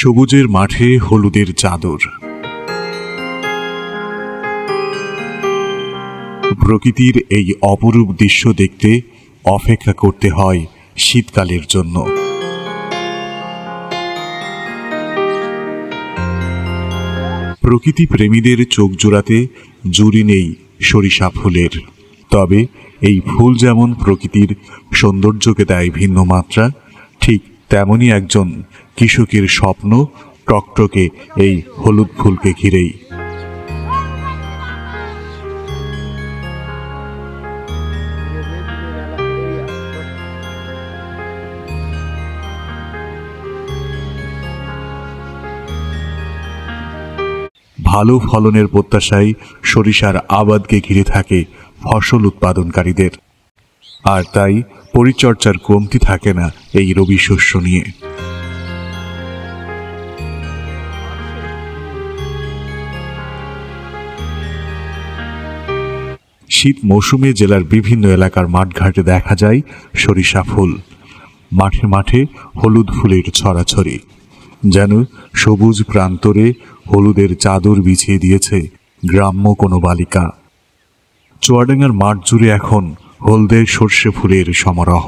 সবুজের মাঠে হলুদের চাদর। প্রকৃতির এই অপরূপ দৃশ্য দেখতে অপেক্ষা করতে হয় শীতকালের জন্য। প্রকৃতি প্রেমীদের চোখ জোড়াতে জুড়ি নেই সরিষা ফুলের। তবে এই ফুল যেমন প্রকৃতির সৌন্দর্যকে দেয় ভিন্ন মাত্রা, ঠিক তেমনই একজন কৃষকের স্বপ্ন টকটকে এই হলুদ ফুলকে ঘিরেই। ভালো ফলনের প্রত্যাশায় সরিষার আবাদকে ঘিরে থাকে ফসল উৎপাদনকারীদের, আর তাই পরিচর্যার কমতি থাকে না এই রবি শস্য নিয়ে। শীত মৌসুমে জেলার বিভিন্ন এলাকার মাঠঘাটে দেখা যায় সরিষা ফুল। মাঠে মাঠে হলুদ ফুলের ছড়াছড়ি, যেন সবুজ প্রান্তরে হলুদের চাদর বিছিয়ে দিয়েছে গ্রাম্য কোনো বালিকা। চুয়াডাঙ্গার মাঠ জুড়ে এখন হলদে সর্ষে ফুলের সমারোহ।